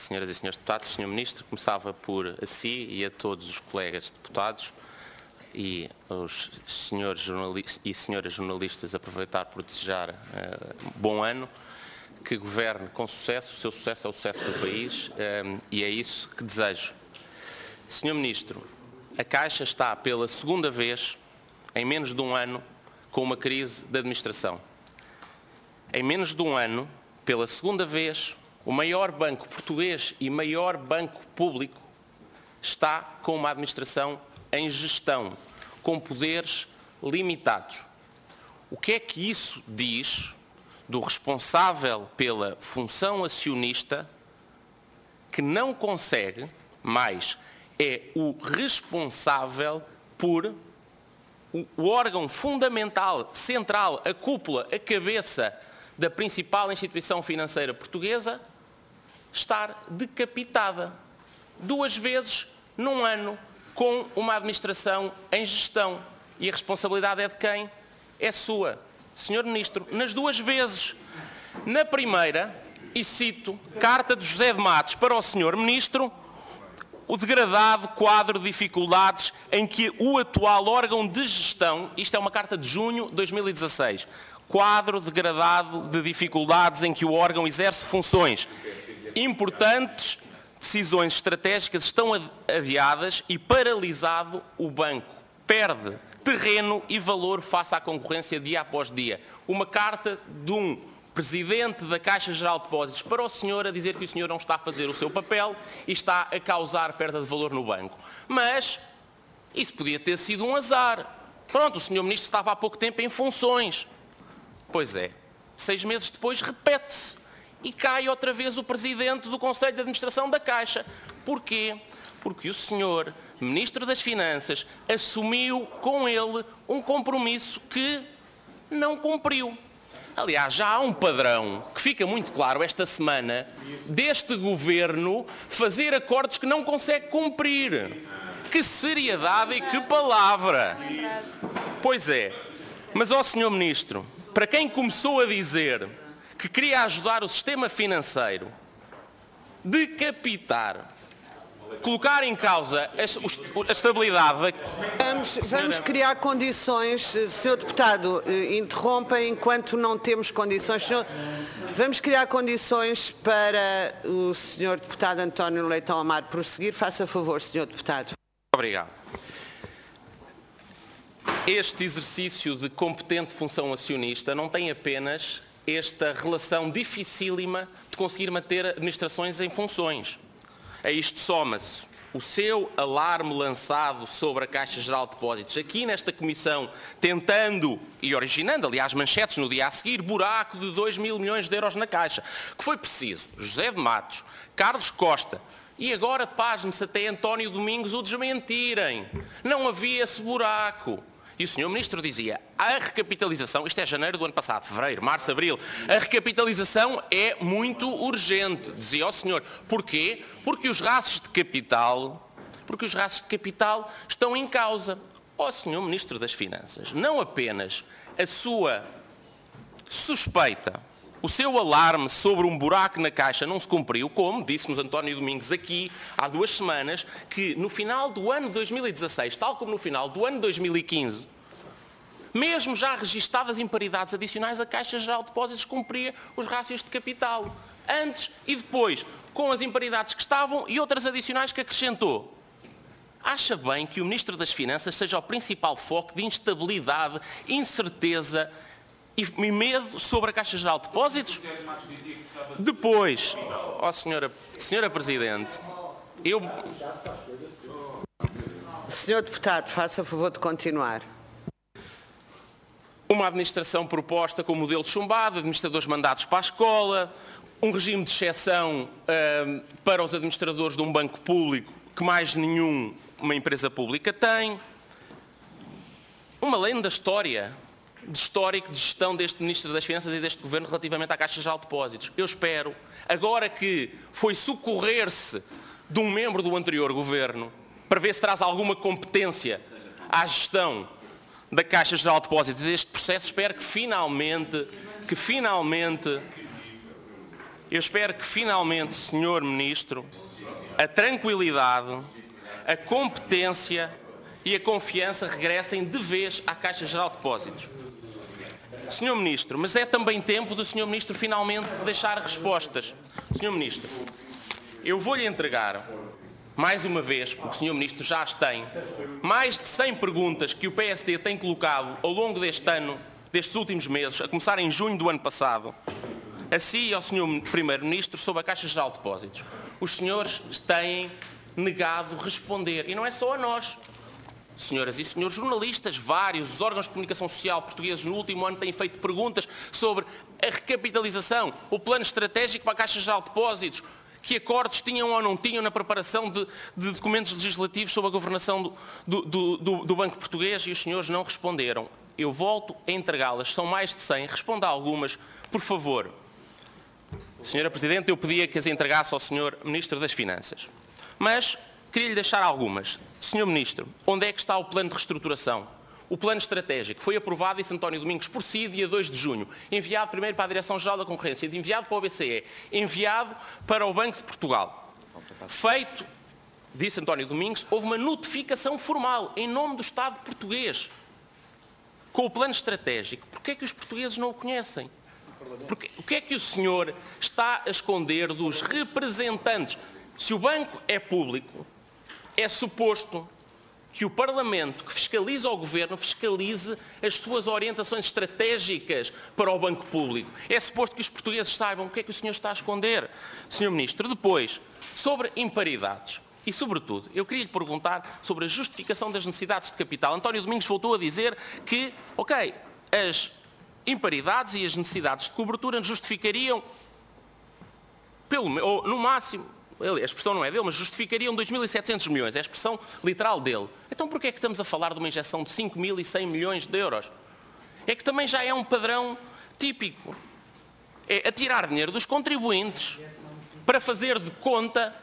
senhoras e senhores deputados, Sr. Ministro, começava por a si e a todos os colegas deputados e os senhores e senhoras jornalistas aproveitar por desejar bom ano, que governe com sucesso, o seu sucesso é o sucesso do país e é isso que desejo. Sr. Ministro, a Caixa está pela segunda vez em menos de um ano com uma crise de administração. Em menos de um ano, pela segunda vez, o maior banco português e maior banco público está com uma administração em gestão, com poderes limitados. O que é que isso diz do responsável pela função acionista que não consegue, mas é o responsável por o órgão fundamental, central, a cúpula, a cabeça da principal instituição financeira portuguesa estar decapitada 2 vezes num ano com uma administração em gestão. E a responsabilidade é de quem? É sua, Sr. Ministro. Nas 2 vezes. Na primeira, e cito, carta de José de Matos para o Sr. Ministro, o degradado quadro de dificuldades em que o atual órgão de gestão, isto é uma carta de junho de 2016, quadro degradado de dificuldades em que o órgão exerce funções importantes, decisões estratégicas estão adiadas e paralisado o banco. Perde terreno e valor face à concorrência dia após dia. Uma carta de um Presidente da Caixa Geral de Depósitos para o senhor a dizer que o senhor não está a fazer o seu papel e está a causar perda de valor no banco. Mas isso podia ter sido um azar. Pronto, o senhor Ministro estava há pouco tempo em funções. Pois é, 6 meses depois repete-se e cai outra vez o Presidente do Conselho de Administração da Caixa. Porquê? Porque o senhor Ministro das Finanças assumiu com ele um compromisso que não cumpriu. Aliás, já há um padrão que fica muito claro esta semana deste governo fazer acordos que não consegue cumprir. Que seriedade e que palavra! Pois é, mas ó Sr. Ministro, para quem começou a dizer que queria ajudar o sistema financeiro, decapitar, colocar em causa a estabilidade... Vamos criar condições, Sr. Deputado, interrompa enquanto não temos condições. Vamos criar condições para o Sr. Deputado António Leitão Amaro prosseguir. Faça favor, Sr. Deputado. Obrigado. Este exercício de competente função acionista não tem apenas esta relação dificílima de conseguir manter administrações em funções. A isto soma-se o seu alarme lançado sobre a Caixa Geral de Depósitos, aqui nesta comissão, tentando e originando, aliás, manchetes no dia a seguir, buraco de 2 mil milhões de euros na Caixa, que foi preciso José de Matos, Carlos Costa e agora, pasme-se, até António Domingos o desmentirem. Não havia esse buraco. E o Sr. Ministro dizia, a recapitalização, isto é janeiro do ano passado, fevereiro, março, abril, a recapitalização é muito urgente, dizia o senhor. Porquê? Porque os rastros de capital estão em causa. Ó Sr. Ministro das Finanças, não apenas a sua suspeita, o seu alarme sobre um buraco na Caixa não se cumpriu, como disse-nos António Domingos aqui há 2 semanas, que no final do ano de 2016, tal como no final do ano de 2015, mesmo já registadas imparidades adicionais, a Caixa Geral de Depósitos cumpria os rácios de capital, antes e depois, com as imparidades que estavam e outras adicionais que acrescentou. Acha bem que o Ministro das Finanças seja o principal foco de instabilidade, incerteza e medo sobre a Caixa Geral de Depósitos? Depois, ó senhora Presidente, Sr. Deputado, faça favor de continuar. Uma administração proposta com modelo chumbado, administradores mandados para a escola, um regime de exceção para os administradores de um banco público que mais nenhuma empresa pública tem. Uma lenda histórico de gestão deste Ministro das Finanças e deste Governo relativamente à Caixa Geral de Depósitos. Eu espero, agora que foi socorrer-se de um membro do anterior Governo, para ver se traz alguma competência à gestão da Caixa Geral de Depósitos deste processo, espero que finalmente Eu espero que finalmente, Sr. Ministro, a tranquilidade, a competência e a confiança regressem de vez à Caixa Geral de Depósitos. Sr. Ministro, mas é também tempo do Sr. Ministro finalmente deixar respostas. Sr. Ministro, eu vou-lhe entregar, mais uma vez, porque o Sr. Ministro já as tem, mais de 100 perguntas que o PSD tem colocado ao longo deste ano, destes últimos meses, a começar em junho do ano passado, a si e ao Sr. Primeiro-Ministro sobre a Caixa Geral de Depósitos. Os senhores têm negado responder, e não é só a nós. Senhoras e senhores jornalistas, vários os órgãos de comunicação social portugueses no último ano têm feito perguntas sobre a recapitalização, o plano estratégico para a Caixa Geral de Depósitos, que acordos tinham ou não tinham na preparação de documentos legislativos sobre a governação do Banco Português, e os senhores não responderam. Eu volto a entregá-las, são mais de 100, responda a algumas, por favor. Senhora Presidente, eu pedia que as entregasse ao Sr. Ministro das Finanças, mas queria-lhe deixar algumas. Sr. Ministro, onde é que está o plano de reestruturação? O plano estratégico foi aprovado, disse António Domingos, por si, dia 2 de junho. Enviado primeiro para a Direção-Geral da Concorrência, enviado para o BCE, enviado para o Banco de Portugal. Feito, disse António Domingos, houve uma notificação formal, em nome do Estado português, com o plano estratégico. Porquê é que os portugueses não o conhecem? O que é que o senhor está a esconder dos representantes? Se o banco é público, é suposto que o Parlamento, que fiscaliza o Governo, fiscalize as suas orientações estratégicas para o banco público. É suposto que os portugueses saibam o que é que o senhor está a esconder, Sr. Ministro. Depois, sobre imparidades. E, sobretudo, eu queria lhe perguntar sobre a justificação das necessidades de capital. António Domingos voltou a dizer que, ok, as imparidades e as necessidades de cobertura justificariam, ou no máximo, a expressão não é dele, mas justificariam 2.700 milhões, é a expressão literal dele. Então porquê é que estamos a falar de uma injeção de 5.100 milhões de euros? É que também já é um padrão típico. É atirar dinheiro dos contribuintes para fazer de conta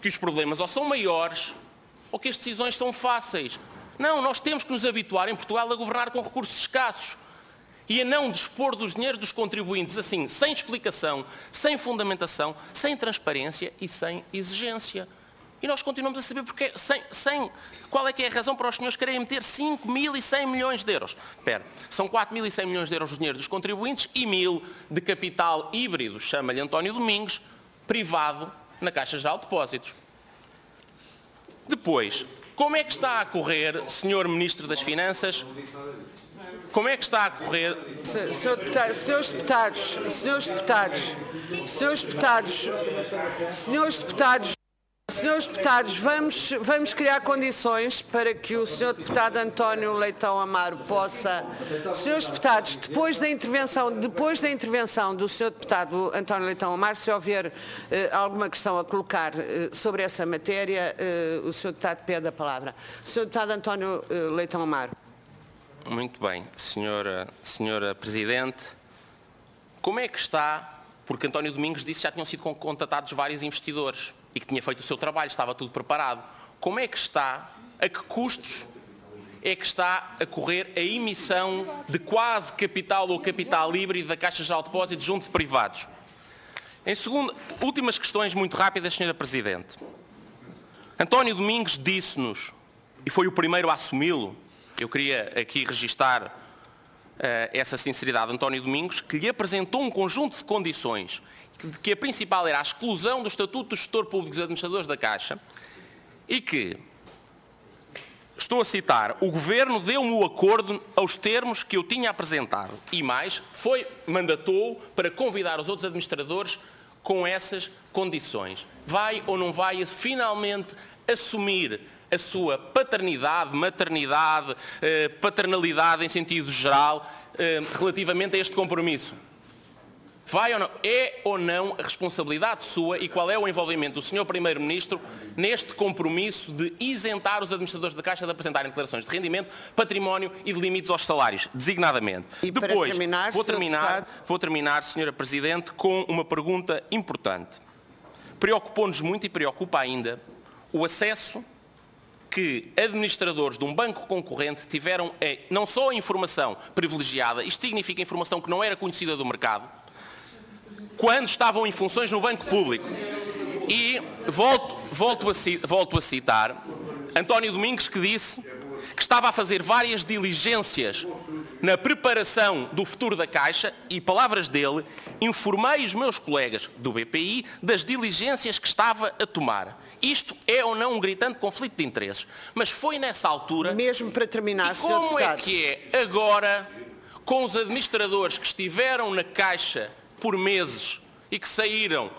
que os problemas ou são maiores ou que as decisões são fáceis. Não, nós temos que nos habituar em Portugal a governar com recursos escassos e a não dispor dos dinheiros dos contribuintes assim, sem explicação, sem fundamentação, sem transparência e sem exigência. E nós continuamos a saber porque, qual é que é a razão para os senhores querem meter 5.100 milhões de euros. Espera, são 4.100 milhões de euros do dinheiro dos contribuintes e 1.000 de capital híbrido, chama-lhe António Domingos, privado na Caixa Geral de Depósitos. Depois, como é que está a correr, Sr. Ministro das Finanças, como é que está a correr... Senhores deputados, vamos criar condições para que o Sr. Deputado António Leitão Amaro possa... Senhores deputados, depois da intervenção do Sr. Deputado António Leitão Amaro, se houver alguma questão a colocar sobre essa matéria, o Sr. Deputado pede a palavra. Sr. Deputado António Leitão Amaro. Muito bem, Senhora Presidente, como é que está, porque António Domingos disse que já tinham sido contatados vários investidores e que tinha feito o seu trabalho, estava tudo preparado. Como é que está, a que custos é que está a correr a emissão de quase capital ou capital híbrido da Caixa Geral de Depósitos junto de privados? Em segundo, últimas questões muito rápidas, Senhora Presidente. António Domingos disse-nos, e foi o primeiro a assumi-lo, eu queria aqui registar essa sinceridade, António Domingos, que lhe apresentou um conjunto de condições, que a principal era a exclusão do Estatuto do Gestor Público dos Administradores da Caixa, e que, estou a citar, o Governo deu-me o acordo aos termos que eu tinha apresentado, e mais, mandatou para convidar os outros administradores com essas condições. Vai ou não vai finalmente assumir a sua paternidade, maternidade, paternalidade em sentido geral, relativamente a este compromisso? Vai ou não? É ou não a responsabilidade sua e qual é o envolvimento do Sr. Primeiro-Ministro neste compromisso de isentar os administradores da Caixa de apresentarem declarações de rendimento, património e de limites aos salários, designadamente? E depois, terminar, vou terminar, Sra. Presidente, com uma pergunta importante. Preocupou-nos muito e preocupa ainda o acesso que administradores de um banco concorrente tiveram não só a informação privilegiada, isto significa informação que não era conhecida do mercado, quando estavam em funções no Banco Público. E volto a citar António Domingos, que disse que estava a fazer várias diligências na preparação do futuro da Caixa e, palavras dele, informei os meus colegas do BPI das diligências que estava a tomar. Isto é ou não um gritante conflito de interesses. Mas foi nessa altura... Mesmo para terminar, Sr. Como Deputado. é que é agora, com os administradores que estiveram na Caixa por meses e que saíram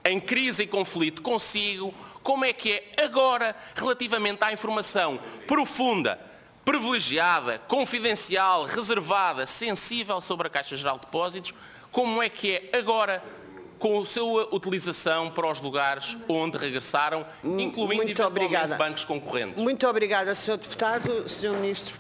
em crise e conflito consigo, como é que é agora, relativamente à informação profunda, privilegiada, confidencial, reservada, sensível sobre a Caixa Geral de Depósitos, como é que é agora com a sua utilização para os lugares onde regressaram, incluindo eventualmente bancos concorrentes? Muito obrigada, Sr. Deputado. Sr. Ministro.